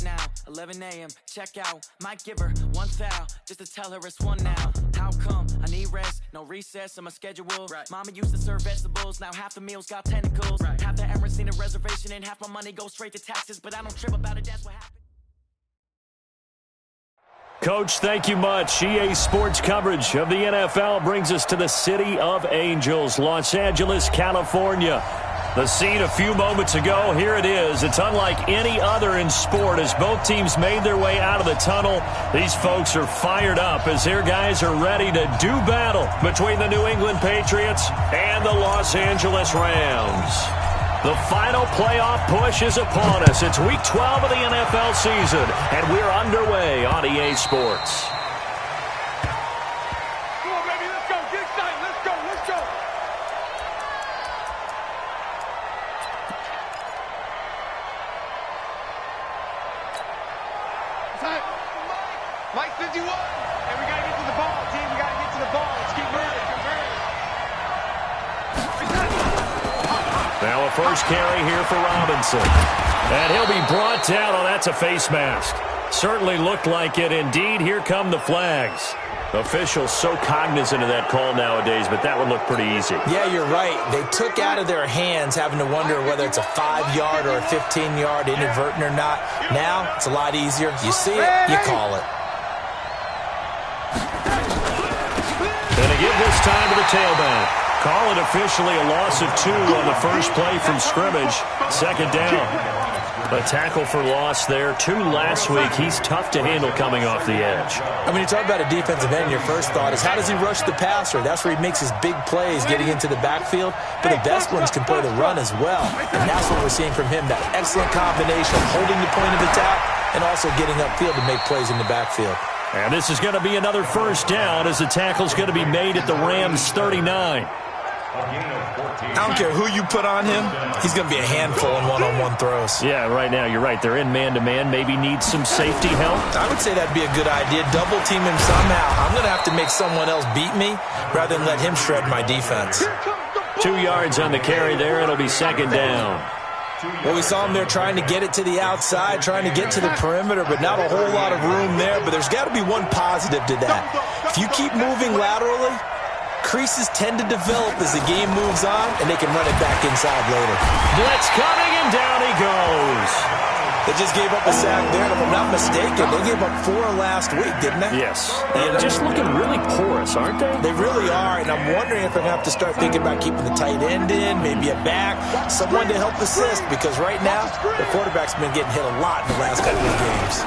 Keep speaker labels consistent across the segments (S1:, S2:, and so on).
S1: now, 11 a.m., check out. Might give her one foul, just to tell her it's one now. How come? I need rest, no recess on my schedule. Right. Mama used to serve vegetables, now half the meals got tentacles. Right. Half the Emirates need a reservation and half my money goes straight to taxes. But I don't trip about it, that's what happened.
S2: Coach, thank you much. EA Sports coverage of the NFL brings us to the City of Angels, Los Angeles, California. The scene a few moments ago, here it is. It's unlike any other in sport as both teams made their way out of the tunnel. These folks are fired up as their guys are ready to do battle between the New England Patriots and the Los Angeles Rams. The final playoff push is upon us. It's Week 12 of the NFL season, and we're underway on EA Sports.
S3: Come on, baby, let's go. Get excited. Let's go. Let's go. Mike 51. And we got to get to the ball, team. We got to get to the ball. Let's keep moving.
S2: Now a first carry here for Robinson. And he'll be brought down. Oh, that's a face mask. Certainly looked like it. Indeed, here come the flags. Officials so cognizant of that call nowadays, but that would look pretty easy.
S4: Yeah, you're right. They took out of their hands having to wonder whether it's a 5-yard or a 15-yard inadvertent or not. Now, it's a lot easier. You see it, you call it.
S2: And they give this time to the tailback. Call it officially a loss of 2 on the first play from scrimmage. Second down. A tackle for loss there. 2 last week. He's tough to handle coming off the edge.
S4: I mean, you talk about a defensive end, your first thought is how does he rush the passer? That's where he makes his big plays getting into the backfield. But the best ones can play the run as well. And that's what we're seeing from him, that excellent combination of holding the point of attack and also getting upfield to make plays in the backfield.
S2: And this is going to be another first down as the tackle's going to be made at the Rams' 39.
S4: I don't care who you put on him, he's going to be a handful in one-on-one throws.
S2: Yeah, right now, you're right. They're in man-to-man. Maybe need some safety help.
S4: I would say that'd be a good idea. Double team him somehow. I'm going to have to make someone else beat me rather than let him shred my defense.
S2: 2 yards on the carry there. It'll be second down.
S4: Well, we saw him there trying to get it to the outside, trying to get to the perimeter, but not a whole lot of room there. But there's got to be one positive to that. If you keep moving laterally, creases tend to develop as the game moves on, and they can run it back inside later.
S2: Blitz coming, and down he goes.
S4: They just gave up a sack there, and if I'm not mistaken, they gave up 4 last week, didn't they?
S2: Yes. And just looking really porous, aren't they?
S4: They really are, and I'm wondering if I'm going to have to start thinking about keeping the tight end in, maybe a back, someone to help assist, because right now, the quarterback's been getting hit a lot in the last couple of games.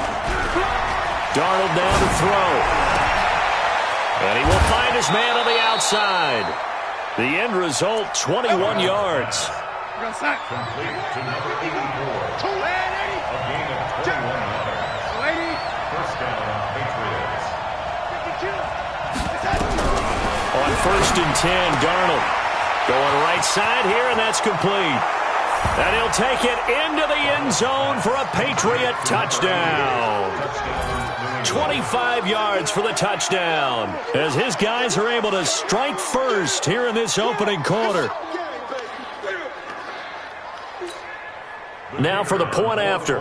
S2: Darnold down to throw. And he will find his man on the outside. The end result, 21 yards.
S3: Complete to number 84. A gain of 21 yards. First down, Patriots.
S2: On 1st and 10, Darnold going right side here, and that's complete. And he'll take it into the end zone for a Patriot touchdown. 25 yards for the touchdown as his guys are able to strike first here in this opening quarter. Now for the point after.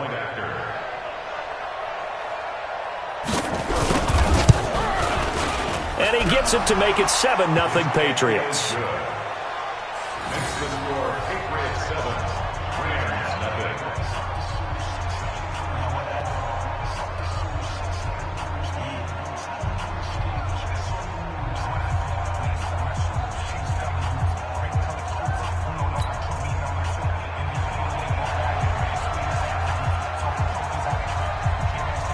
S2: And he gets it to make it 7-0 Patriots.
S3: Next to the score, Patriots 7, Rams nothing.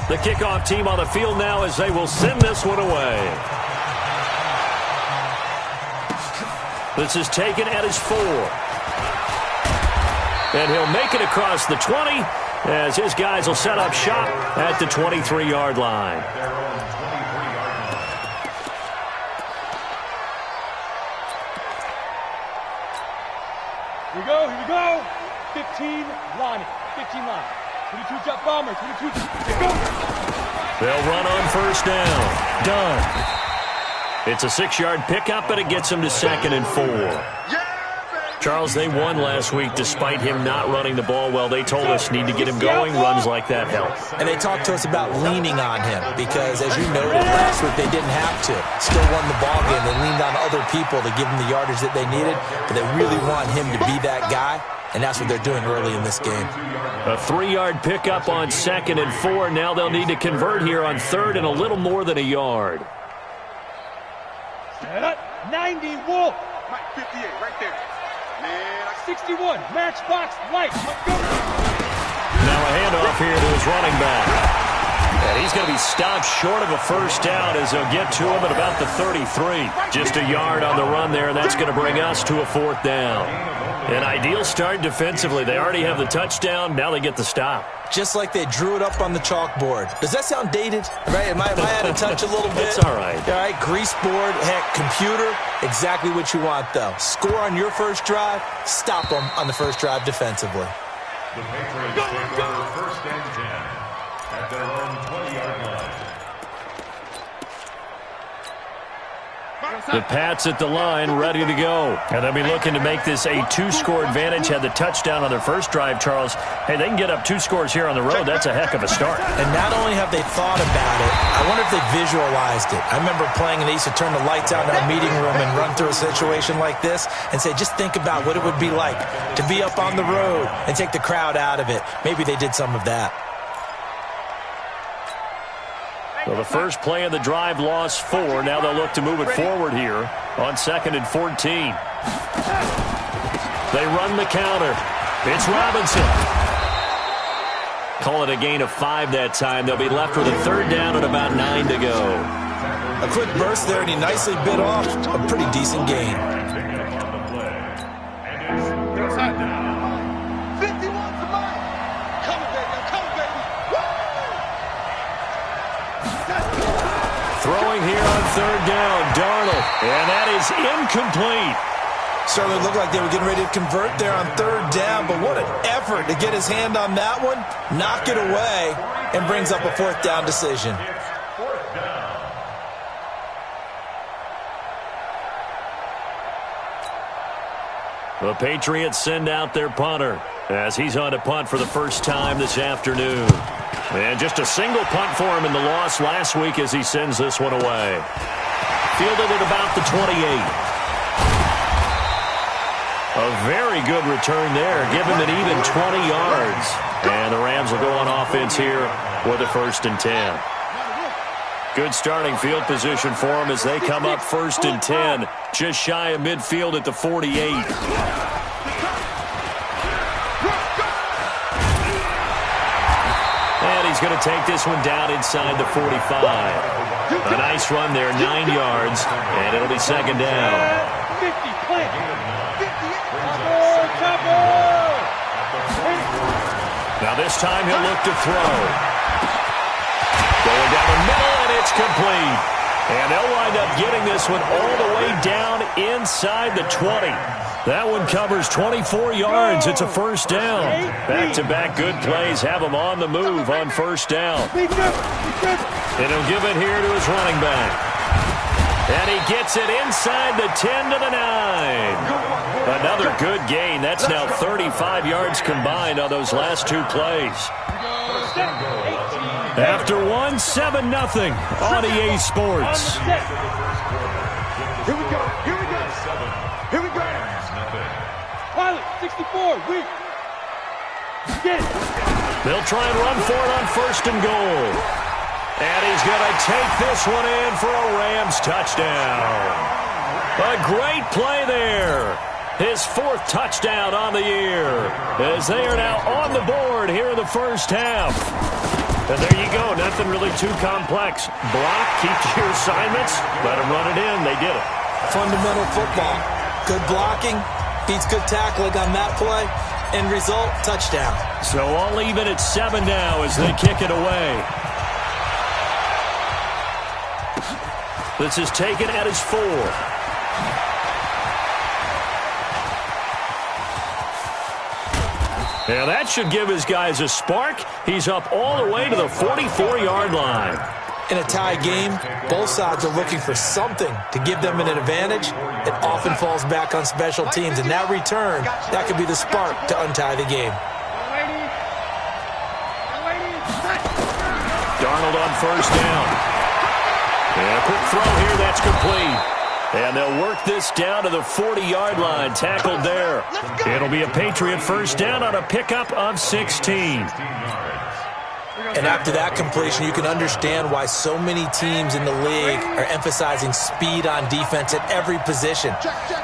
S2: The kickoff team on the field now as they will send this one away. This is taken at his 4. And he'll make it across the 20 as his guys will set up shop at the 23-yard line.
S3: Here we go. 15 line. 15 line. 22 jump bomber. 22. Let's go.
S2: They'll run on first down. Done. It's a 6-yard pickup, but it gets him to 2nd and 4. Charles, they won last week despite him not running the ball well. They told us need to get him going. Runs like that help.
S4: And they talked to us about leaning on him because, as you noted, last week they didn't have to. Still won the ball game. They leaned on other people to give them the yardage that they needed, but they really want him to be that guy, and that's what they're doing early in this game.
S2: A 3-yard pickup on 2nd and 4. Now they'll need to convert here on 3rd and a little more than a yard.
S5: Set up, 90 Wolf. Mike 58 right there. Man, 61 Matchbox Light.
S2: Now a handoff here to his running back. And he's going to be stopped short of a first down as they'll get to him at about the 33. Just a yard on the run there, and that's going to bring us to a 4th down. An ideal start defensively. They already have the touchdown. Now they get the stop.
S4: Just like they drew it up on the chalkboard. Does that sound dated? Right? Am I out of touch a little bit?
S2: It's all right.
S4: All right, grease board, heck, computer, exactly what you want, though. Score on your first drive, stop them on the first drive defensively.
S3: The Patriots take over 1st and 10 at their own 20-yard line.
S2: The Pats at the line, ready to go. And they'll be looking to make this a 2-score advantage. Had the touchdown on their first drive, Charles. Hey, they can get up 2 scores here on the road. That's a heck of a start.
S4: And not only have they thought about it, I wonder if they visualized it. I remember playing, and they used to turn the lights out in our meeting room and run through a situation like this and say, just think about what it would be like to be up on the road and take the crowd out of it. Maybe they did some of that.
S2: Well, the first play of the drive lost 4. Now they'll look to move it forward here on 2nd and 14. They run the counter. It's Robinson. Call it a gain of 5 that time. They'll be left with a 3rd down and about 9 to go.
S4: A quick burst there, and he nicely bit off a pretty decent gain.
S2: Throwing here on 3rd down, Darnold, and that is incomplete.
S4: Certainly looked like they were getting ready to convert there on 3rd down, but what an effort to get his hand on that one, knock it away, and brings up a 4th down decision.
S2: The Patriots send out their punter as he's on to punt for the first time this afternoon. And just a single punt for him in the loss last week as he sends this one away. Fielded at about the 28. A very good return there. Give him an even 20 yards. And the Rams will go on offense here with a 1st and 10. Good starting field position for them as they come up 1st and 10. Just shy of midfield at the 48. And he's going to take this one down inside the 45. A nice run there, 9 yards, and it'll be 2nd down.
S5: 50,
S2: Now this time he'll look to throw. Going down the middle, and it's complete. And they'll wind up getting this one all the way down inside the 20. That one covers 24 yards. It's a 1st down. Back-to-back good plays have him on the move on 1st down. And he'll give it here to his running back. And he gets it inside the 10 to the 9. Another good gain. That's now 35 yards combined on those last 2 plays. After one, 7-0 on EA Sports.
S5: Here we go. Here we go. Pilot, 64, weak. Get it.
S2: They'll try and run for it on 1st and goal. And he's going to take this one in for a Rams touchdown. A great play there. His 4th touchdown on the year as they are now on the board here in the first half. And there you go. Nothing really too complex. Block, keep to your assignments, let them run it in. They did it.
S4: Fundamental football. Good blocking, beats good tackling on that play. End result, touchdown.
S2: So all even at 7 now as they kick it away. This is taken at his 4. Now that should give his guys a spark. He's up all the way to the 44-yard line.
S4: In a tie game, both sides are looking for something to give them an advantage. It often falls back on special teams, and that return, that could be the spark to untie the game.
S2: Darnold on first down. And a quick throw here, that's complete. And they'll work this down to the 40-yard line, tackled there. It'll be a Patriot first down on a pickup of 16.
S4: And after that completion, you can understand why so many teams in the league are emphasizing speed on defense at every position.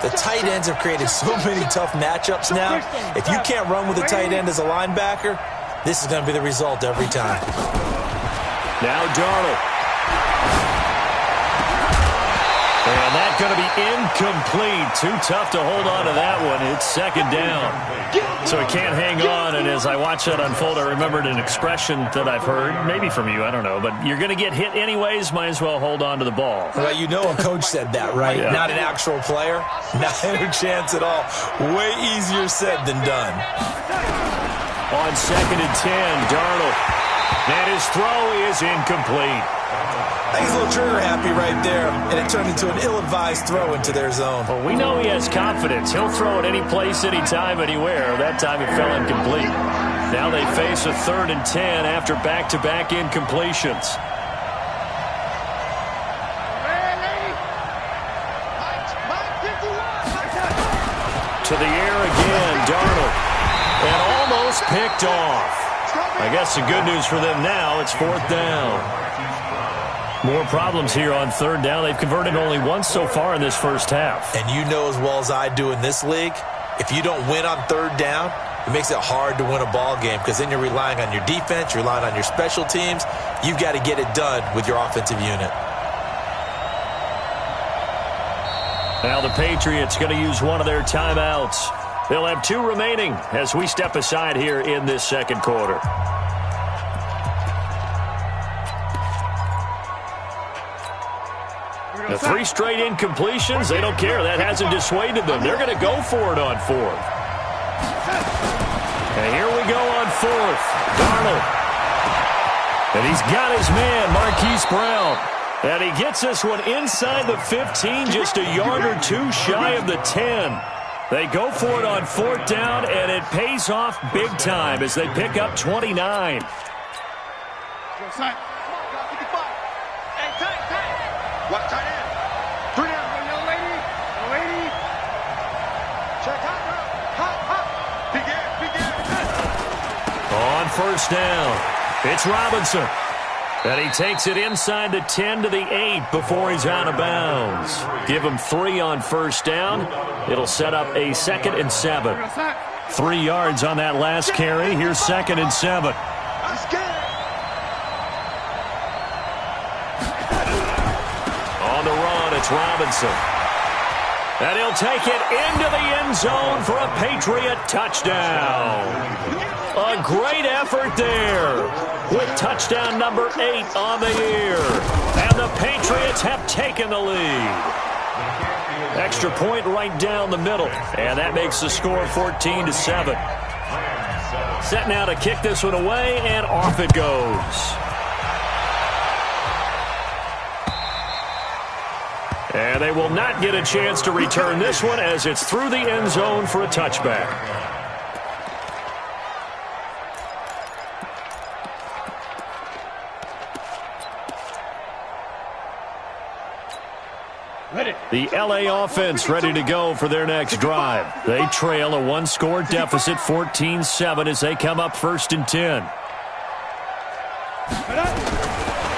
S4: The tight ends have created so many tough matchups now. If you can't run with a tight end as a linebacker, this is going to be the result every time.
S2: Now Darnold. And that's going to be incomplete. Too tough to hold on to that one. It's second down. So he can't hang on, and as I watch that unfold, I remembered an expression that I've heard, maybe from you, I don't know, but you're going to get hit anyways, might as well hold on to the ball.
S4: Well, you know a coach said that, right?
S2: Yeah.
S4: Not an actual player. Not a chance at all. Way easier said than done.
S2: On second and 10, Darnold. And his throw is incomplete.
S4: I think he's a little trigger happy right there, and it turned into an ill-advised throw into their zone.
S2: Well, we know he has confidence. He'll throw it any place, anytime, anywhere. That time it fell incomplete. Now they face a 3rd and 10 after back-to-back incompletions. To the air again, Darnold. And almost picked off. I guess the good news for them now, it's 4th down. More problems here on 3rd down. They've converted only once so far in this first half.
S4: And you know as well as I do in this league, if you don't win on 3rd down, it makes it hard to win a ball game because then you're relying on your defense, you're relying on your special teams. You've got to get it done with your offensive unit.
S2: Now the Patriots going to use one of their timeouts. They'll have 2 remaining as we step aside here in this second quarter. The 3 straight incompletions, they don't care. That hasn't dissuaded them. They're going to go for it on 4th. And here we go on 4th. Darnold. And he's got his man, Marquise Brown. And he gets this one inside the 15, just a yard or 2 shy of the 10. They go for it on 4th down, and it pays off big time as they pick up 29.
S5: What tight end? 3 down. Young lady. Young lady. Check hot. Begin.
S2: On first down, it's Robinson. And he takes it inside the 10 to the 8 before he's out of bounds. Give him 3 on first down. It'll set up a 2nd and 7. 3 yards on that last carry. Here's 2nd and 7. On the run, it's Robinson. And he'll take it into the end zone for a Patriot touchdown. A great effort there with touchdown number 8 on the year. And the Patriots have taken the lead. Extra point right down the middle. And that makes the score 14-7. Set now to kick this one away, and off it goes. And they will not get a chance to return this one as it's through the end zone for a touchback. The LA offense ready to go for their next drive. They trail a 1-score deficit, 14-7, as they come up 1st and 10.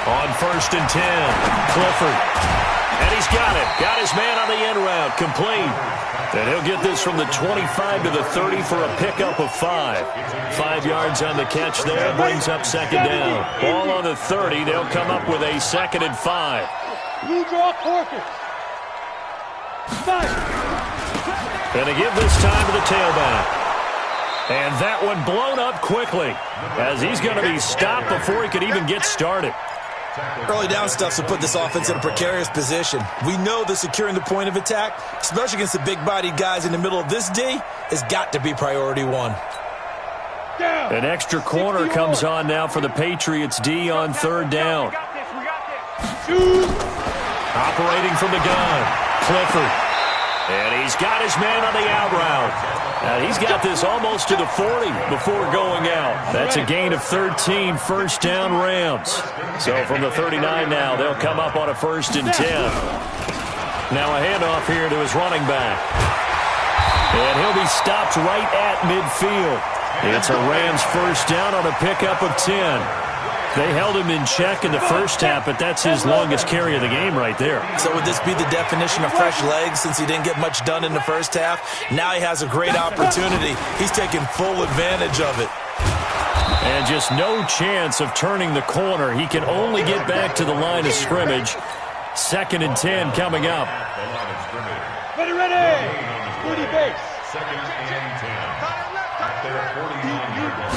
S2: On 1st and 10, Clifford. And he's got it. Got his man on the end route. Complete. And he'll get this from the 25 to the 30 for a pickup of 5. 5 yards on the catch there. Brings up 2nd down. Ball on the 30. They'll come up with a 2nd and 5.
S5: Blue draw Corpus.
S2: And to give this time to the tailback. And that one blown up quickly as he's going to be stopped before he could even get started.
S4: Early down stuff to put this offense in a precarious position. We know that securing the point of attack, especially against the big-bodied guys in the middle of this D, has got to be priority 1.
S2: An extra corner comes on now for the Patriots D on 3rd down. Operating from the gun, Clifford. And he's got his man on the out route. He's got this almost to the 40 before going out. That's a gain of 13, first down Rams. So from the 39 now, they'll come up on a 1st and 10. Now a handoff here to his running back. And he'll be stopped right at midfield. It's a Rams first down on a pickup of 10. They held him in check in the first half, but that's his longest carry of the game right there.
S4: So would this be the definition of fresh legs since he didn't get much done in the first half? Now he has a great opportunity. He's taking full advantage of it.
S2: And just no chance of turning the corner. He can only get back to the line of scrimmage. 2nd and 10 coming up.
S5: Ready, ready. 40 base.
S3: 2nd and 10. At their 49 yard line.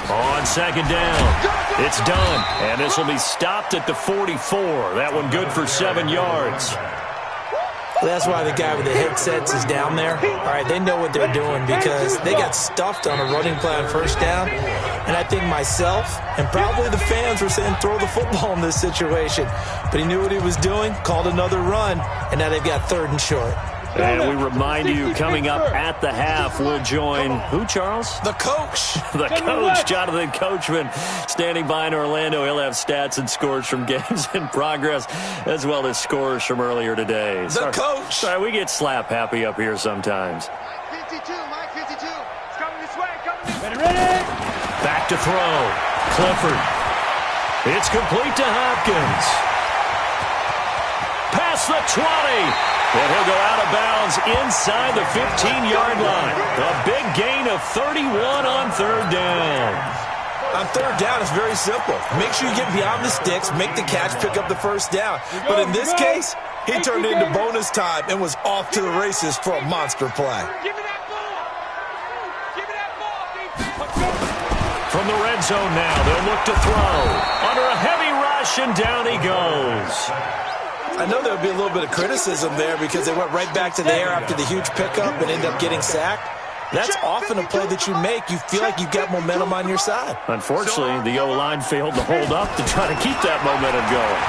S2: On 2nd down, it's done. And this will be stopped at the 44. That one good for 7 yards.
S4: Well, that's why the guy with the headsets is down there. All right, they know what they're doing because they got stuffed on a running play on first down. And I think myself and probably the fans were saying throw the football in this situation. But he knew what he was doing, called another run, and now they've got 3rd and short.
S2: And we remind you, coming up at the half, we'll join who, Charles?
S4: The coach.
S2: The coach, Jonathan Coachman, standing by in Orlando. He'll have stats and scores from games in progress, as well as scores from earlier today.
S4: The coach.
S2: Sorry, we get slap happy up here sometimes.
S5: Mike 52, Mike 52. It's coming this way, coming this way. Ready?
S2: Back to throw. Clifford. It's complete to Hopkins. Past the 20. And he'll go out of bounds inside the 15-yard line. A big gain of 31 on 3rd down.
S4: On 3rd down, it's very simple. Make sure you get beyond the sticks, make the catch, pick up the first down. But in this case, he turned it into bonus time and was off to the races for a monster play.
S5: Give me that ball. Give me that ball.
S2: From the red zone now, they'll look to throw. Under a heavy rush, and down he goes.
S4: I know there would be a little bit of criticism there because they went right back to the air after the huge pickup and ended up getting sacked. That's often a play that you make. You feel like you've got momentum on your side.
S2: Unfortunately, the O-line failed to hold up to try to keep that momentum going.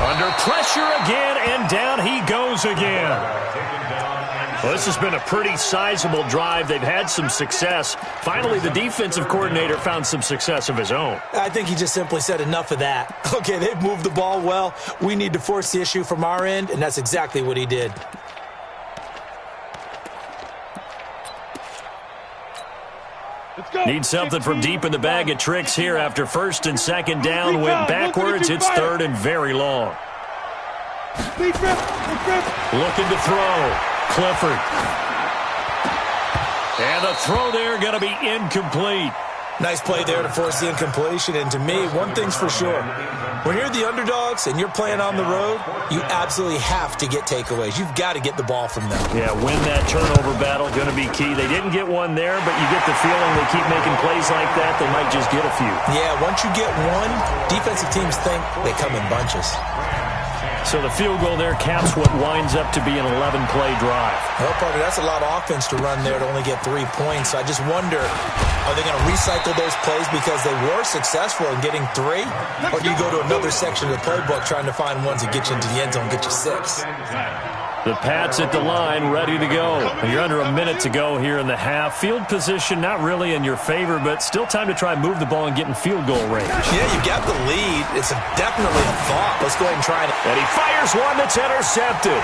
S2: Under pressure again, and down he goes again. Well, this has been a pretty sizable drive. They've had some success. Finally, the defensive coordinator found some success of his own.
S4: I think he just simply said enough of that. Okay, they've moved the ball well. We need to force the issue from our end, and that's exactly what he did.
S2: Need something from deep in the bag of tricks here after 1st and 2nd down. Went backwards. It's 3rd and very long. Looking to throw. Clifford. And the throw there going to be incomplete.
S4: Nice play there to force the incompletion. And to me, one thing's for sure. When you're the underdogs and you're playing on the road, you absolutely have to get takeaways. You've got to get the ball from them.
S2: Yeah, win that turnover battle, going to be key. They didn't get one there, but you get the feeling they keep making plays like that, they might just get a few.
S4: Yeah, once you get one, defensive teams think they come in bunches.
S2: So the field goal there caps what winds up to be an 11-play drive.
S4: Well, partner, that's a lot of offense to run there to only get 3 points. So I just wonder, are they going to recycle those plays because they were successful in getting 3? Or do you go to another section of the playbook trying to find ones that get you into the end zone and get you 6?
S2: The Pats at the line, ready to go. You're under a minute to go here in the half. Field position not really in your favor, but still time to try and move the ball and get in field goal range.
S4: Yeah, you got the lead. It's definitely a thought. Let's go ahead and try it.
S2: And he fires one that's intercepted.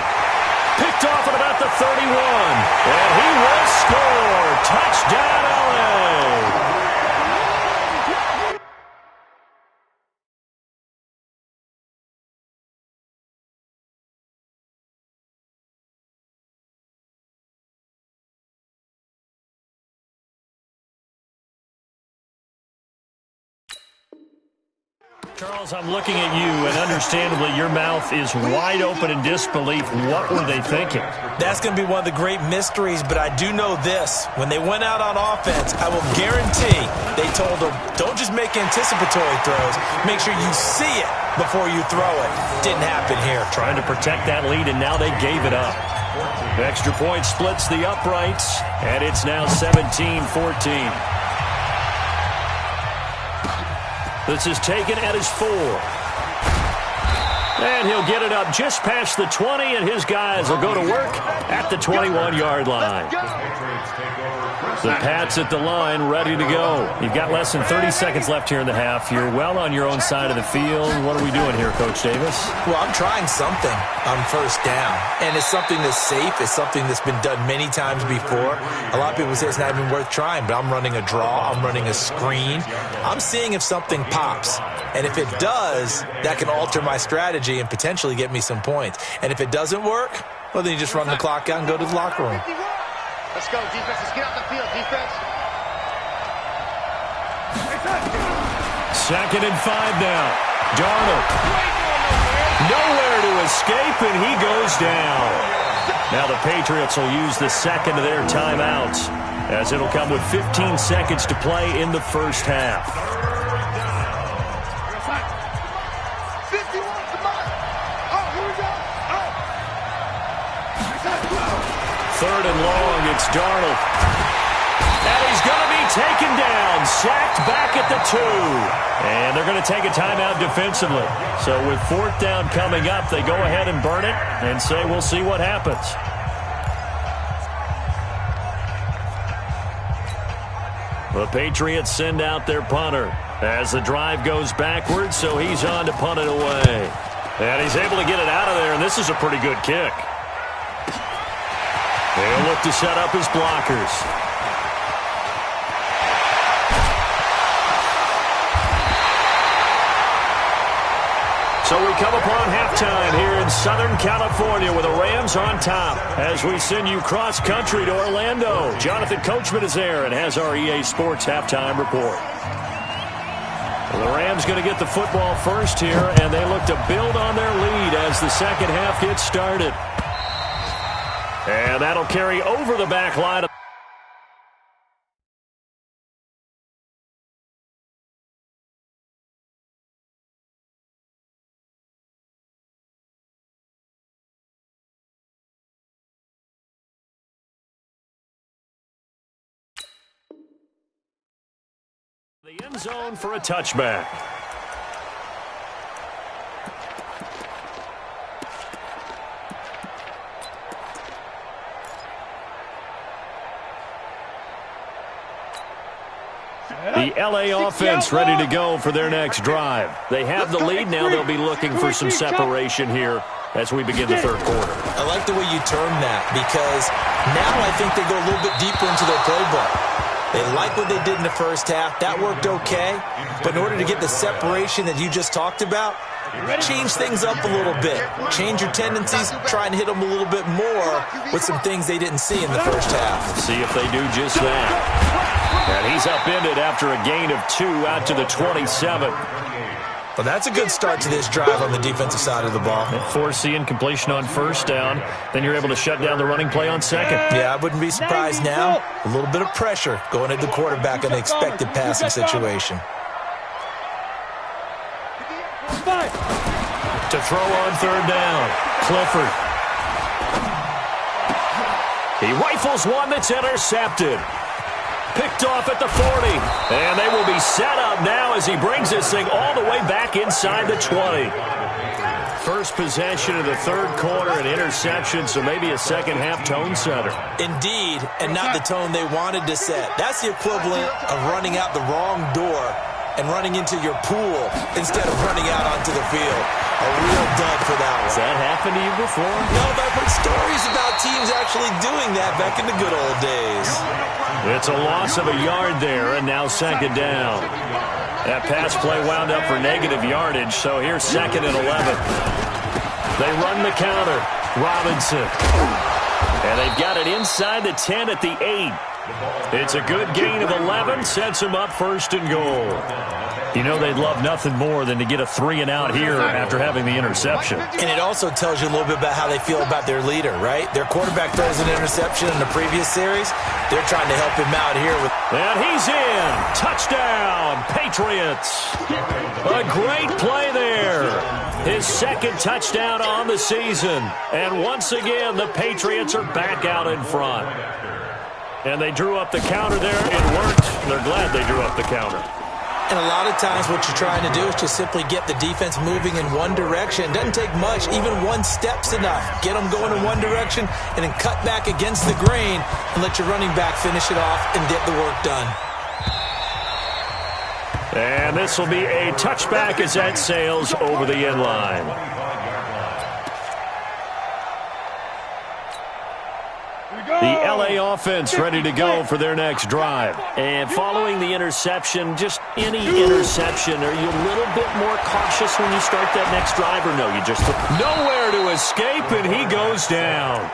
S2: Picked off at about the 31. And he will score. Touchdown, LA. Charles, I'm looking at you, and understandably, your mouth is wide open in disbelief. What were they thinking?
S4: That's going to be one of the great mysteries, but I do know this. When they went out on offense, I will guarantee they told them, don't just make anticipatory throws. Make sure you see it before you throw it. Didn't happen here.
S2: Trying to protect that lead, and now they gave it up. The extra point splits the uprights, and it's now 17-14. This is taken at his 4. And he'll get it up just past the 20, and his guys will go to work at the 21-yard line. The Pats at the line, ready to go. You've got less than 30 seconds left here in the half. You're well on your own side of the field. What are we doing here, Coach Davis?
S4: Well, I'm trying something on first down, and it's something that's safe. It's something that's been done many times before. A lot of people say it's not even worth trying, but I'm running a draw. I'm running a screen. I'm seeing if something pops, and if it does, that can alter my strategy and potentially get me some points. And if it doesn't work, well, then you just run the clock out and go to the locker room.
S5: Let's go, defense. Let's get off the field, defense.
S2: 2nd and 5 now. Darnold. Nowhere to escape, and he goes down. Now the Patriots will use the second of their timeouts, as it'll come with 15 seconds to play in the first half.
S5: 51, come on. Oh, here we go. Oh.
S2: 3rd and long, it's Darnold. And he's going to be taken down, sacked back at the 2. And they're going to take a timeout defensively. So with 4th down coming up, they go ahead and burn it and say we'll see what happens. The Patriots send out their punter as the drive goes backwards, so he's on to punt it away. And he's able to get it out of there, and this is a pretty good kick. They'll look to set up his blockers. So we come upon halftime here in Southern California with the Rams on top as we send you cross-country to Orlando. Jonathan Coachman is there and has our EA Sports halftime report. Well, the Rams going to get the football first here, and they look to build on their lead as the second half gets started. And that'll carry over the back line. The end zone for a touchback. The LA offense ready to go for their next drive. They have the lead. Now they'll be looking for some separation here as we begin the third quarter.
S4: I like the way you term that, because now I think they go a little bit deeper into their playbook. They like what they did in the first half. That worked okay. But in order to get the separation that you just talked about, change things up a little bit. Change your tendencies. Try and hit them a little bit more with some things they didn't see in the first half.
S2: See if they do just that. And he's upended after a gain of 2 out to the 27.
S4: Well, that's a good start to this drive on the defensive side of the ball.
S2: Forcing incompletion on first down. Then you're able to shut down the running play on second.
S4: Yeah, I wouldn't be surprised now. A little bit of pressure going at the quarterback in an expected passing situation.
S2: To throw on third down, Clifford. He rifles one that's intercepted. Picked off at the 40. And they will be set up now as he brings this thing all the way back inside the 20. First possession of the third quarter, an interception, so maybe a second-half tone setter.
S4: Indeed, and not the tone they wanted to set. That's the equivalent of running out the wrong door and running into your pool instead of running out onto the field. A real dud for that one.
S2: Has that happened to you before?
S4: No, but I've heard stories about teams actually doing that back in the good old days.
S2: It's a loss of a yard there, and now second down. That pass play wound up for negative yardage, so here's 2nd and 11. They run the counter. Robinson. And they've got it inside the 10 at the 8. It's a good gain of 11, sets them up 1st and goal. You know they'd love nothing more than to get a 3-and-out here after having the interception.
S4: And it also tells you a little bit about how they feel about their leader, right? Their quarterback throws an interception in the previous series. They're trying to help him out here.
S2: And he's in. Touchdown, Patriots. A great play there. His 2nd touchdown on the season. And once again, the Patriots are back out in front. And they drew up the counter there. It worked. They're glad they drew up the counter.
S4: And a lot of times what you're trying to do is just simply get the defense moving in one direction. It doesn't take much. Even one step's enough. Get them going in one direction and then cut back against the grain and let your running back finish it off and get the work done.
S2: And this will be a touchback as that sails over the end line. The LA offense ready to go for their next drive.
S6: And following the interception, just any interception, are you a little bit more cautious when you start that next drive, or no? You just
S2: nowhere to escape, and he goes down.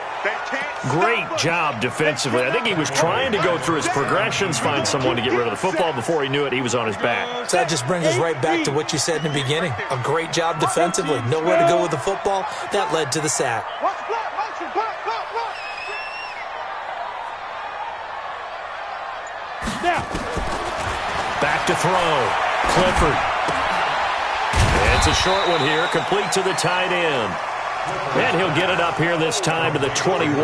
S2: Great job defensively. I think he was trying to go through his progressions, find someone to get rid of the football. Before he knew it, he was on his back.
S4: So that just brings us right back to what you said in the beginning. A great job defensively. Nowhere to go with the football. That led to the sack.
S2: Back to throw. Clifford. It's a short one here, complete to the tight end. And he'll get it up here this time to the 21.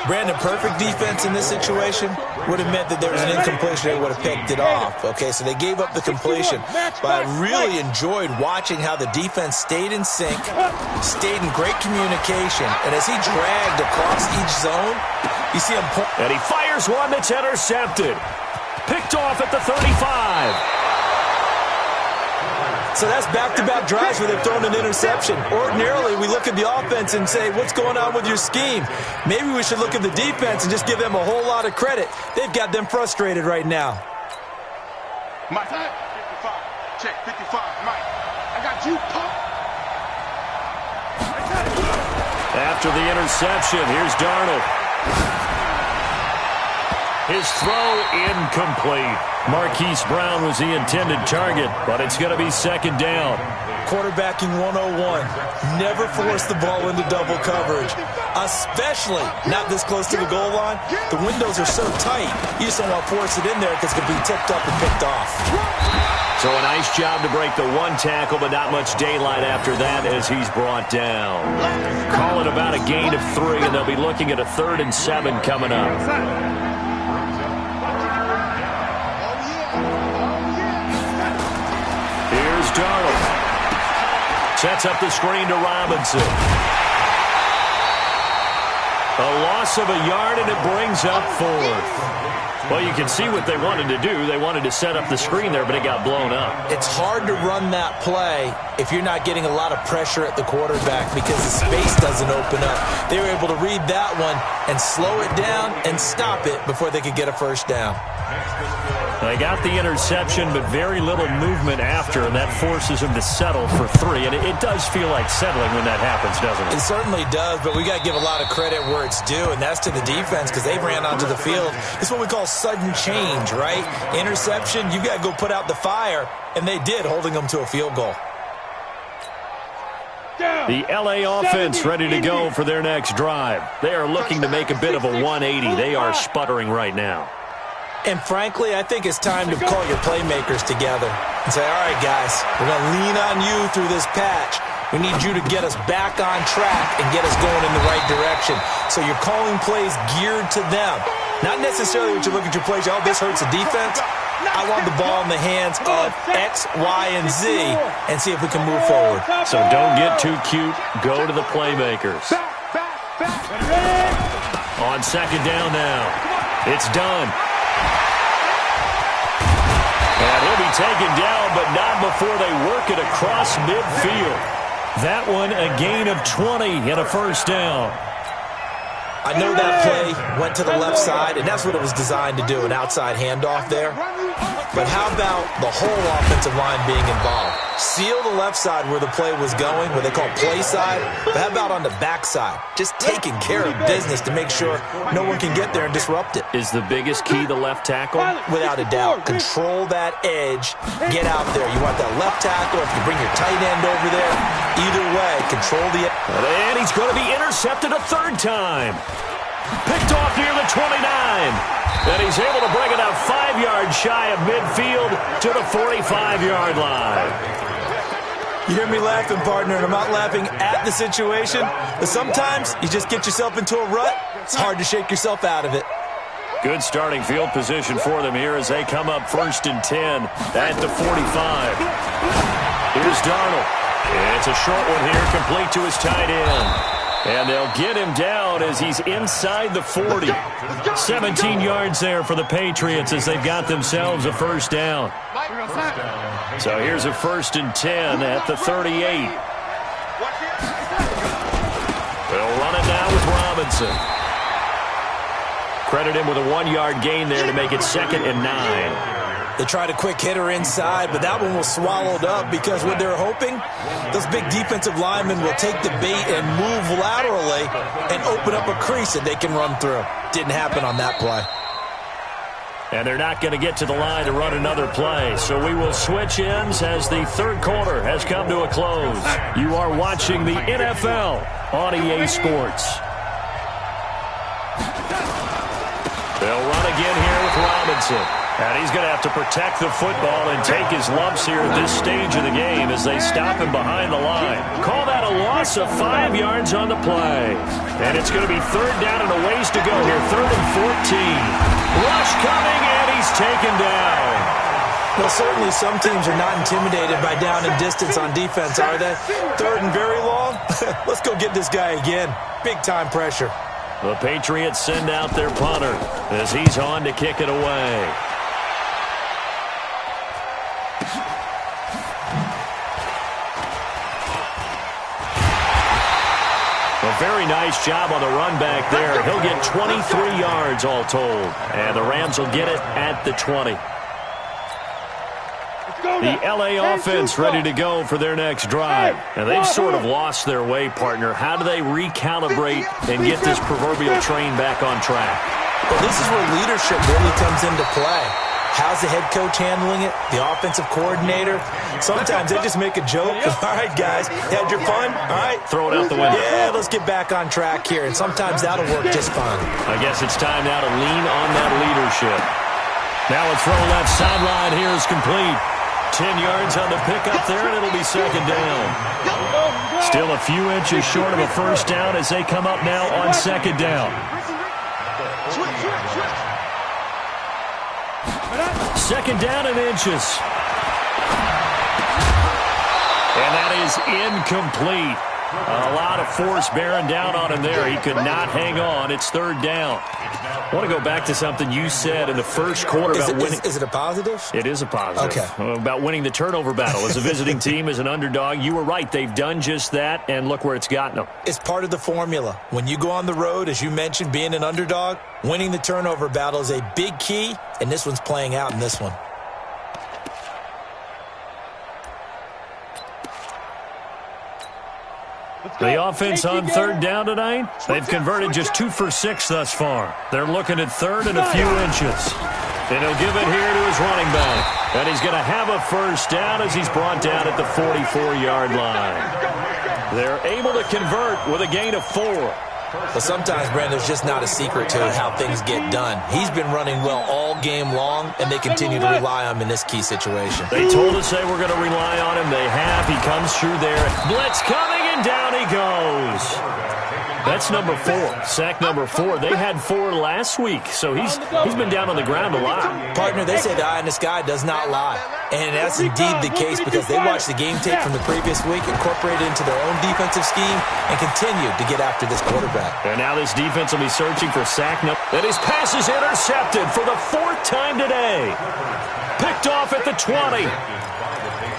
S4: Brandon, perfect defense in this situation would have meant that there was an incompletion. They would have picked it off. Okay, so they gave up the completion. But I really enjoyed watching how the defense stayed in sync, stayed in great communication. And as he dragged across each zone, you see him.
S2: And he fires one that's intercepted. Picked off at the 35.
S4: So that's back-to-back drives where they've thrown an interception. Ordinarily, we look at the offense and say, what's going on with your scheme? Maybe we should look at the defense and just give them a whole lot of credit. They've got them frustrated right now.
S5: Mike, 55. Check, 55. Mike, I got you, Pop.
S2: After the interception, here's Darnold. His throw incomplete. Marquise Brown was the intended target, but it's going to be second down.
S4: Quarterbacking 101. Never force the ball into double coverage, especially not this close to the goal line. The windows are so tight, you just don't want to force it in there because it could be tipped up and picked off.
S2: So a nice job to break the one tackle, but not much daylight after that as he's brought down. Call it about a gain of 3, and they'll be looking at a 3rd and 7 coming up. Here's Darnold. Sets up the screen to Robinson. A loss of a yard, and it brings up 4th. Well, you can see what they wanted to do. They wanted to set up the screen there, but it got blown up.
S4: It's hard to run that play if you're not getting a lot of pressure at the quarterback because the space doesn't open up. They were able to read that one and slow it down and stop it before they could get a first down.
S2: They got the interception, but very little movement after, and that forces them to settle for 3. And it does feel like settling when that happens, doesn't it?
S4: It certainly does, but we got to give a lot of credit where it's due, and that's to the defense because they ran onto the field. It's what we call sudden change, right? Interception, you got to go put out the fire, and they did, holding them to a field goal.
S2: The LA offense ready to go for their next drive. They are looking to make a bit of a 180. They are sputtering right now.
S4: And frankly, I think it's time to call your playmakers together and say, all right, guys, we're going to lean on you through this patch. We need you to get us back on track and get us going in the right direction. So you're calling plays geared to them. Not necessarily what you look at your plays, oh, this hurts the defense. I want the ball in the hands of X, Y, and Z and see if we can move forward.
S2: So don't get too cute. Go to the playmakers. On second down now. It's done. And he'll be taken down, but not before they work it across midfield. That one, a gain of 20 and a first down.
S4: I know that play went to the left side, and that's what it was designed to do, an outside handoff there. But how about the whole offensive line being involved? Seal the left side where the play was going, what they call play side. But how about on the back side? Just taking care of business to make sure no one can get there and disrupt it.
S2: Is the biggest key the left tackle?
S4: Without a doubt. Control that edge. Get out there. You want that left tackle. If you bring your tight end over there, either way, control the edge.
S2: And he's going to be intercepted a 3rd time. Picked off near the 29. And he's able to bring it out 5 yards shy of midfield to the 45-yard line.
S4: You hear me laughing, partner, and I'm not laughing at the situation. But sometimes you just get yourself into a rut. It's hard to shake yourself out of it.
S2: Good starting field position for them here as they come up 1st and 10 at the 45. Here's Darnold. It's a short one here, complete to his tight end. And they'll get him down as he's inside the 40. 17 yards there for the Patriots as they've got themselves a first down. So here's a 1st and 10 at the 38. They'll run it now with Robinson. Credit him with a 1-yard gain there to make it 2nd and 9.
S4: They tried a quick hitter inside, but that one was swallowed up because what they're hoping, those big defensive linemen will take the bait and move laterally and open up a crease that they can run through. Didn't happen on that play.
S2: And they're not going to get to the line to run another play. So we will switch ends as the third quarter has come to a close. You are watching the NFL on EA Sports. They'll run again here with Robinson. And he's going to have to protect the football and take his lumps here at this stage of the game as they stop him behind the line. Call that a loss of 5 yards on the play. And it's going to be 3rd down and a ways to go here. 3rd and 14. Rush coming, and he's taken down.
S4: Well, certainly some teams are not intimidated by down and distance on defense, are they? 3rd and very long? Let's go get this guy again. Big-time pressure.
S2: The Patriots send out their punter as he's on to kick it away. A very nice job on the run back there. He'll get 23 yards all told. And the Rams will get it at the 20. The LA offense ready to go for their next drive. And they've sort of lost their way, partner. How do they recalibrate and get this proverbial train back on track?
S4: Well, this is where leadership really comes into play. How's the head coach handling it? The offensive coordinator? Sometimes they just make a joke. All right, guys, had your fun? All right.
S2: Throw it out the window.
S4: Yeah, let's get back on track here. And sometimes that'll work just fine.
S2: I guess it's time now to lean on that leadership. Now a throw left sideline here is complete. 10 yards on the pickup there, and it'll be 2nd down. Still a few inches short of a first down as they come up now on 2nd down. 2nd down and inches. And that is incomplete. A lot of force bearing down on him there. He could not hang on. It's 3rd down. I want to go back to something you said in the first quarter about winning.
S4: Is it a positive?
S2: It is a positive.
S4: Okay.
S2: About winning the turnover battle. As a visiting team, as an underdog, you were right. They've done just that, and look where it's gotten them.
S4: It's part of the formula. When you go on the road, as you mentioned, being an underdog, winning the turnover battle is a big key, and this one's playing out in this one.
S2: The offense on 3rd down tonight, they've converted just 2 for 6 thus far. They're looking at 3rd and a few inches. And he'll give it here to his running back. And he's going to have a first down as he's brought down at the 44-yard line. They're able to convert with a gain of 4.
S4: But sometimes, Brandon, there's just not a secret to how things get done. He's been running well all game long, and they continue to rely on him in this key situation.
S2: They told us they were going to rely on him. They have. He comes through there. Blitz coming, and down he goes. That's number 4. Sack number 4. They had 4 last week, so he's been down on the ground a lot.
S4: Partner, they say the eye in the sky does not lie. And that's indeed the case because they watched the game tape from the previous week, incorporated it into their own defensive scheme, and continued to get after this quarterback.
S2: And now this defense will be searching for sack number. And his pass is intercepted for the 4th time today. Picked off at the 20.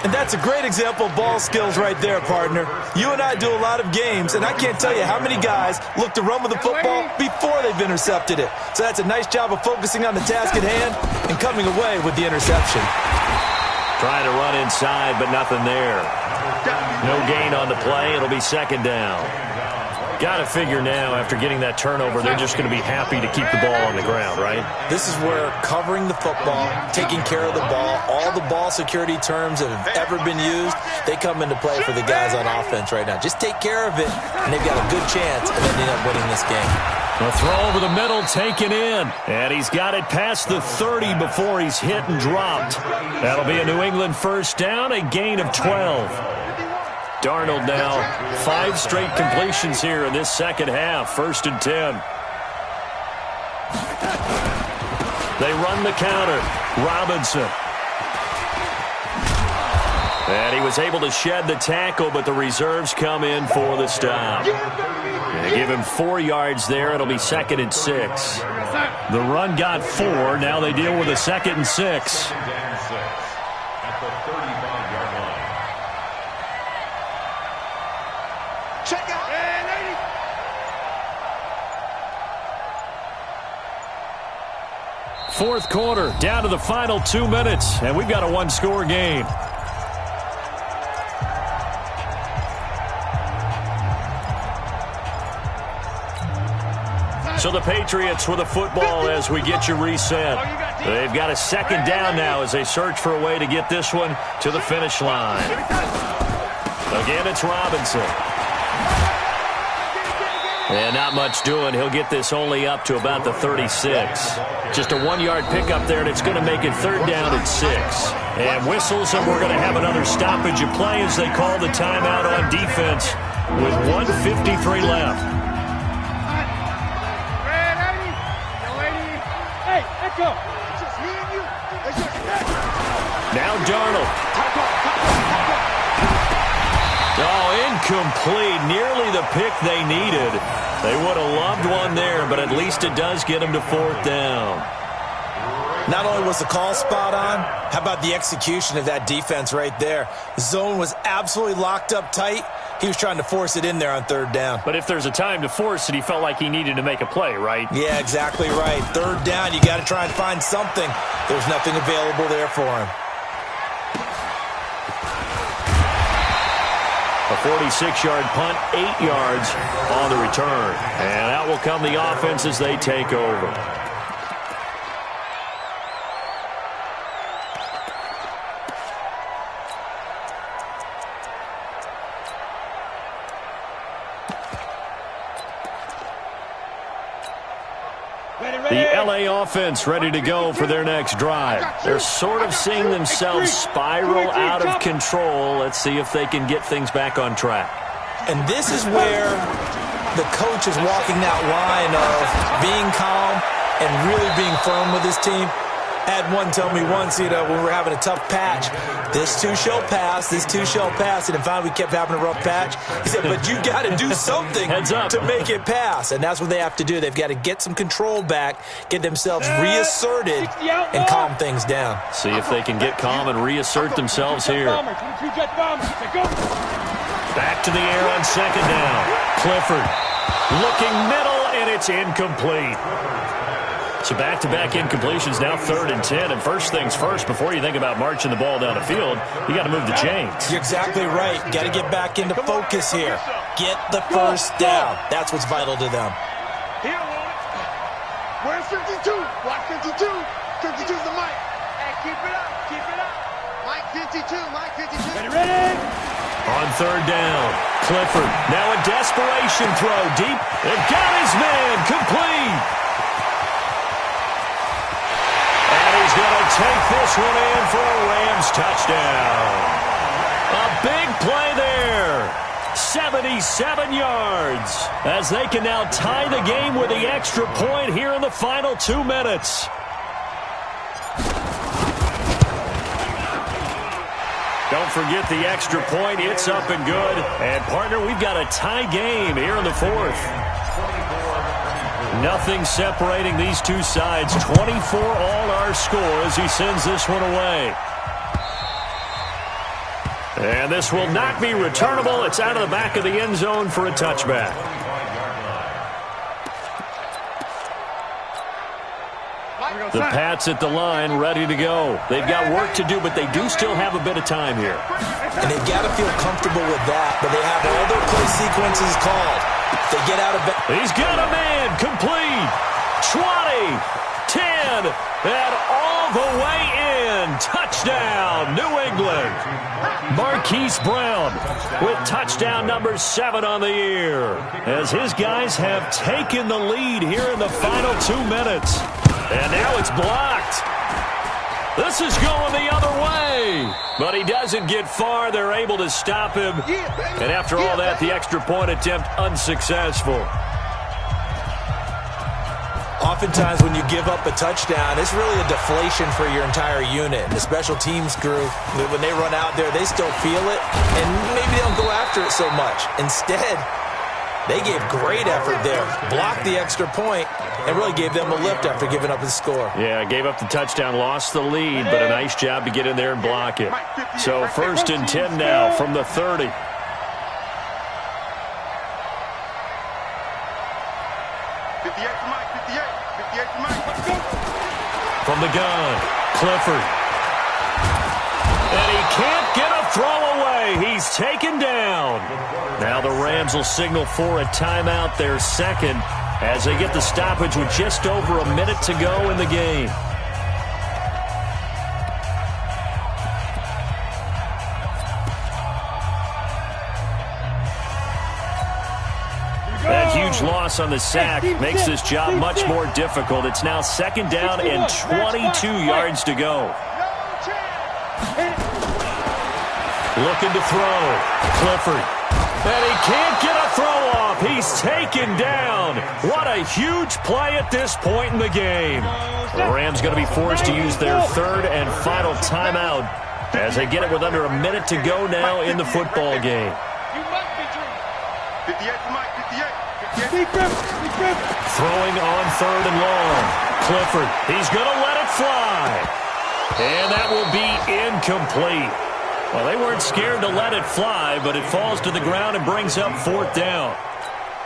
S4: And that's a great example of ball skills right there, partner. You and I do a lot of games, and I can't tell you how many guys look to run with the football before they've intercepted it. So that's a nice job of focusing on the task at hand and coming away with the interception.
S2: Trying to run inside, but nothing there. No gain on the play. It'll be 2nd down. Got to figure now, after getting that turnover, they're just going to be happy to keep the ball on the ground, right?
S4: This is where covering the football, taking care of the ball, all the ball security terms that have ever been used, they come into play for the guys on offense right now. Just take care of it, and they've got a good chance of ending up winning this game.
S2: A throw over the middle, taken in. And he's got it past the 30 before he's hit and dropped. That'll be a New England first down, a gain of 12. Darnold now, 5 straight completions here in this second half. 1st and 10. They run the counter. Robinson. And he was able to shed the tackle, but the reserves come in for the stop. They give him 4 yards there. It'll be 2nd and 6. The run got 4. Now they deal with a 2nd and 6.
S3: At the 35-yard line.
S5: Check out. Hey, lady.
S2: Fourth quarter, down to the final 2 minutes, and we've got a one-score game. So the Patriots with the football as we get you reset. They've got a 2nd down now as they search for a way to get this one to the finish line. Again, it's Robinson. And not much doing. He'll get this only up to about the 36. Just a 1-yard pickup there, and it's going to make it 3rd down and 6. And whistles, and we're going to have another stoppage of play as they call the timeout on defense with 1:53 left. Now Darnold. Oh, incomplete. Nearly the pick they needed. They would have loved one there, but at least it does get them to 4th down.
S4: Not only was the call spot on, how about the execution of that defense right there? The zone was absolutely locked up tight. He was trying to force it in there on 3rd down.
S2: But if there's a time to force it, he felt like he needed to make a play, right?
S4: Yeah, exactly right. 3rd down, you got to try and find something. There's nothing available there for him.
S2: A 46-yard punt, 8 yards on the return. And out will come the offense as they take over. The LA offense ready to go for their next drive. They're sort of seeing themselves spiral out of control. Let's see if they can get things back on track.
S4: And this is where the coach is walking that line of being calm and really being firm with his team. I had one tell me once, when we were having a tough patch, this too shall pass, this too shall pass, and finally we kept having a rough patch. He said, but you got to do something to make it pass, and that's what they have to do. They've got to get some control back, get themselves reasserted, and calm things down.
S2: See if they can get calm and reassert themselves here. Back to the air on 2nd down. Clifford looking middle, and it's incomplete. So back-to-back incompletions, now 3rd and 10. And first things first, before you think about marching the ball down the field, you got to move the chains.
S4: You're exactly right. Got to get back into focus here. Get the first down. That's what's vital to them.
S5: Where's 52? Watch 52. 52's the mic. Hey, keep it up. Keep it up. Mike 52. Mike 52. Ready?
S2: On 3rd down, Clifford. Now a desperation throw deep. And got his man. Complete. He's going to take this one in for a Rams touchdown. A big play there. 77 yards. As they can now tie the game with the extra point here in the final 2 minutes. Don't forget the extra point. It's up and good. And, partner, we've got a tie game here in the 4th. Nothing separating these two sides. 24 all our score as he sends this one away. And this will not be returnable. It's out of the back of the end zone for a touchback. The Pats at the line ready to go. They've got work to do, but they do still have a bit of time here.
S4: And they've got to feel comfortable with that, but they have all their play sequences called. They get out of bed.
S2: He's got a man. Complete. 20, 10, and all the way in. Touchdown, New England. Marquise Brown with touchdown number 7 on the year. As his guys have taken the lead here in the final 2 minutes. And now it's blocked. This is going the other way. But he doesn't get far. They're able to stop him. And after all that, the extra point attempt unsuccessful.
S4: oftentimes when you give up a touchdown, it's really a deflation for your entire unit. And the special teams crew, when they run out there, they still feel it, and maybe they don't go after it so much. Instead, they gave great effort there, blocked the extra point, and really gave them a lift after giving up the score.
S6: Yeah, gave up the touchdown, lost the lead, but a nice job to get in there and block it. So 1st and 10 now from the 30. From the gun, Clifford. And he can't get a throw away. He's taken down. Now the Rams will signal for a timeout, their second, as they get the stoppage with just over a minute to go in the game. That huge loss on the sack makes this job much more difficult. It's now 2nd down and 22 yards to go. Looking to throw. Clifford. And he can't get a throw off. He's taken down. What a huge play at this point in the game. The Rams going to be forced to use their 3rd and final timeout as they get it with under a minute to go now in the football game. Throwing on 3rd and long. Clifford, he's going to let it fly. And that will be incomplete. Well, they weren't scared to let it fly, but it falls to the ground and brings up 4th down.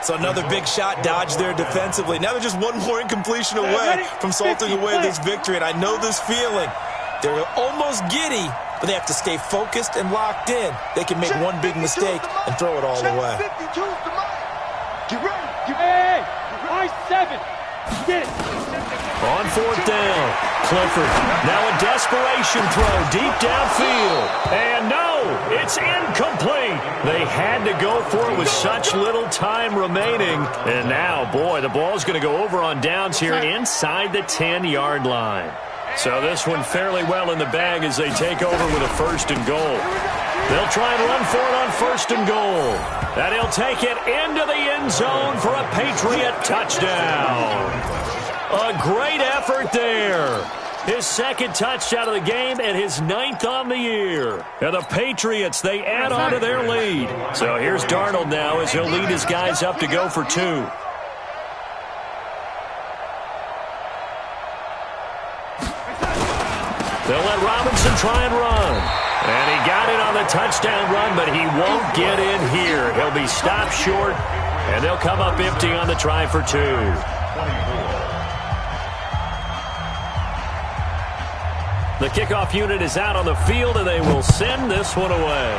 S4: So another big shot dodged there defensively. Now they're just one more incompletion away from salting away this victory. And I know this feeling. They're almost giddy, but they have to stay focused and locked in. They can make one big mistake and throw it all away.
S5: Get ready. Hey, I-7. Get it.
S6: On 4th down, Clifford. Now a desperation throw deep downfield. And no, it's incomplete. They had to go for it with such little time remaining. And now, boy, the ball's going to go over on downs here inside the 10-yard line. So this one fairly well in the bag as they take over with a 1st and goal. They'll try and run for it on 1st and goal. And he'll take it into the end zone for a Patriot touchdown. A great effort there. His 2nd touchdown of the game and his 9th on the year. And the Patriots, they add on to their lead. So here's Darnold now as he'll lead his guys up to go for 2. They'll let Robinson try and run. And he got it on the touchdown run, but he won't get in here. He'll be stopped short, and they'll come up empty on the try for 2. The kickoff unit is out on the field, and they will send this one away.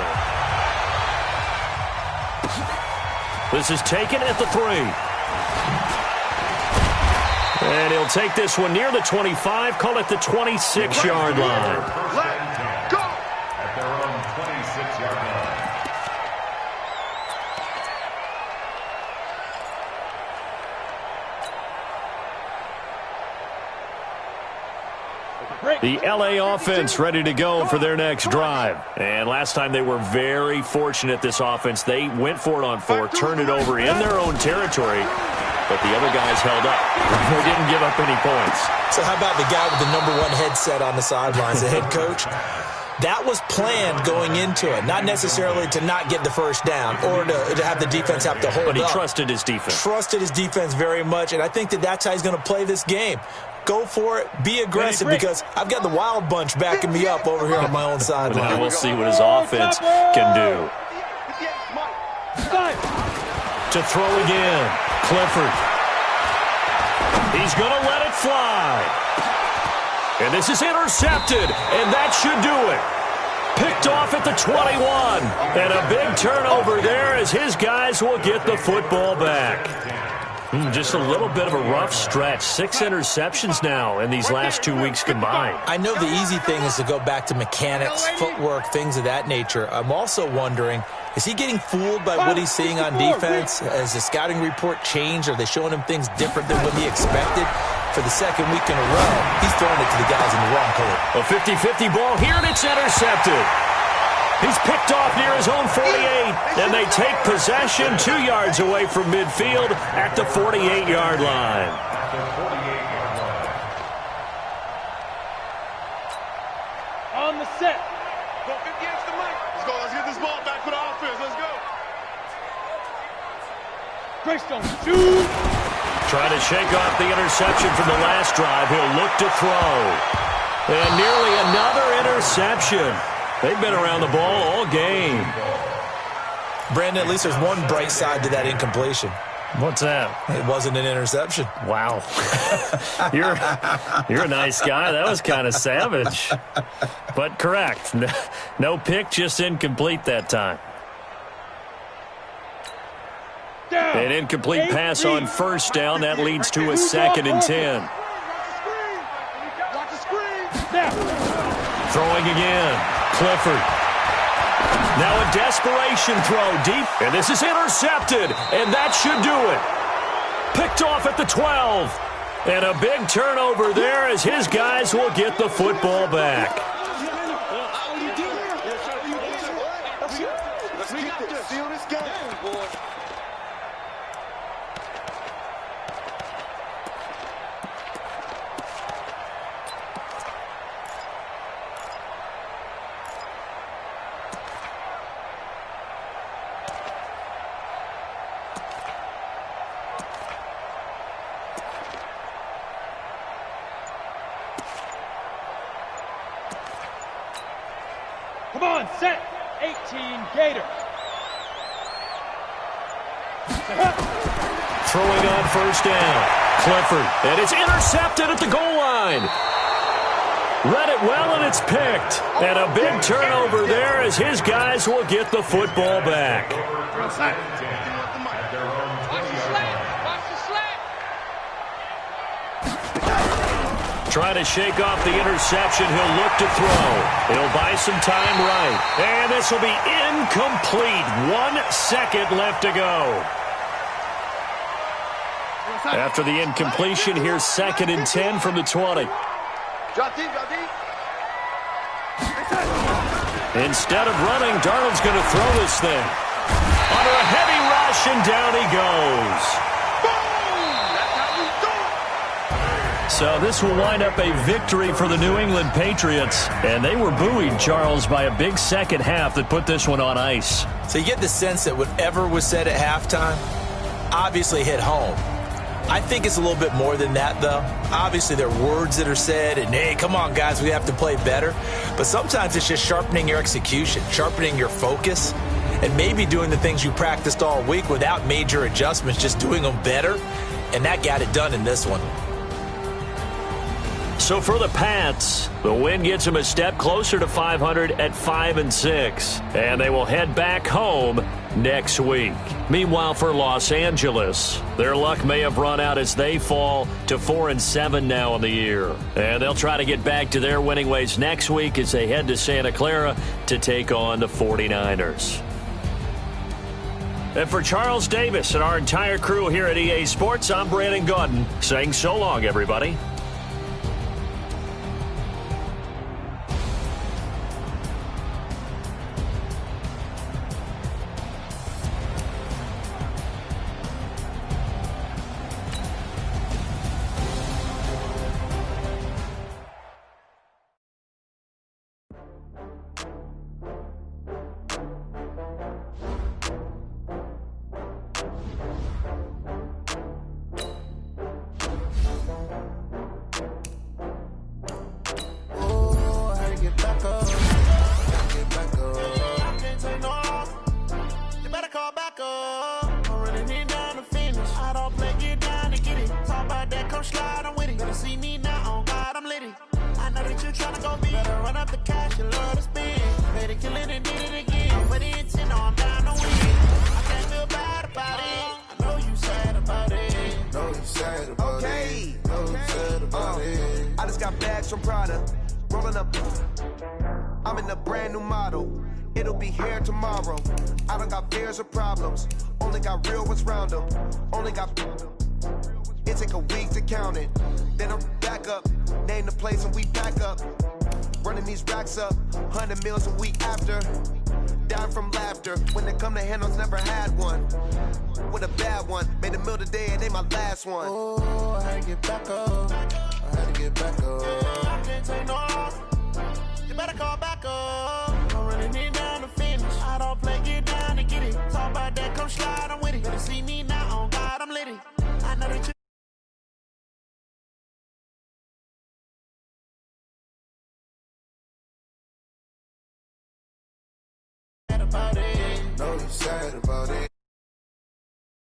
S6: This is taken at the 3. And he'll take this one near the 25, call it the 26-yard line.
S3: Let's go! At their own 26-yard line.
S6: The LA offense ready to go for their next drive. And last time they were very fortunate, this offense. They went for it on 4, turned it over in their own territory, but the other guys held up. They didn't give up any points.
S4: So how about the guy with the #1 headset on the sidelines, the head coach? That was planned going into it, not necessarily to not get the first down or to have the defense have to hold up.
S6: But he trusted his defense.
S4: Trusted his defense very much, and I think that's how he's going to play this game. Go for it, be aggressive, because I've got the wild bunch backing me up over here on my own sideline.
S6: Now we'll see what his offense can do. To throw again, Clifford. He's going to let it fly. And this is intercepted, and that should do it. Picked off at the 21. And a big turnover there as his guys will get the football back. Just a little bit of a rough stretch. 6 interceptions now in these last 2 weeks combined.
S4: I know the easy thing is to go back to mechanics, footwork, things of that nature. I'm also wondering, is he getting fooled by what he's seeing on defense? Has the scouting report changed? Are they showing him things different than what he expected? For the second week in a row, he's throwing it to the guys in the wrong color.
S6: A 50-50 ball here, and it's intercepted. He's picked off near his own 48, and they take possession 2 yards away from midfield at the 48-yard line.
S2: Trying to shake off the interception from the last drive. He'll look to throw. And nearly another interception. They've been around the ball all game.
S4: Brandon, at least there's one bright side to that incompletion.
S2: What's that?
S4: It wasn't an interception.
S2: Wow. You're a nice guy. That was kind of savage. But correct. No pick, just incomplete that time. An incomplete pass on first down. That leads to a 2nd and 10. Throwing again. Clifford. Now a desperation throw deep. And this is intercepted. And that should do it. Picked off at the 12. And a big turnover there as his guys will get the football back.
S5: Come on, set 18 Gators.
S2: Throwing on first down. Clifford. And it's intercepted at the goal line. Read it well, and it's picked. And a big turnover there as his guys will get the football back. Trying to shake off the interception. He'll look to throw. He'll buy some time right. And this will be incomplete. 1 second left to go. After the incompletion, here's 2nd and 10 from the 20. Instead of running, Darnold's going to throw this thing. Under a heavy rush, and down he goes. So this will wind up a victory for the New England Patriots. And they were buoyed, Charles, by a big second half that put this one on ice.
S4: So you get the sense that whatever was said at halftime obviously hit home. I think it's a little bit more than that, though. Obviously, there are words that are said, and, hey, come on, guys, we have to play better. But sometimes it's just sharpening your execution, sharpening your focus, and maybe doing the things you practiced all week without major adjustments, just doing them better. And that got it done in this one.
S2: So for the Pats, the win gets them a step closer to 500 at 5-6, and they will head back home next week. Meanwhile, for Los Angeles, their luck may have run out as they fall to 4-7 now in the year, and they'll try to get back to their winning ways next week as they head to Santa Clara to take on the 49ers. And for Charles Davis and our entire crew here at EA Sports, I'm Brandon Gaudin saying so long, everybody.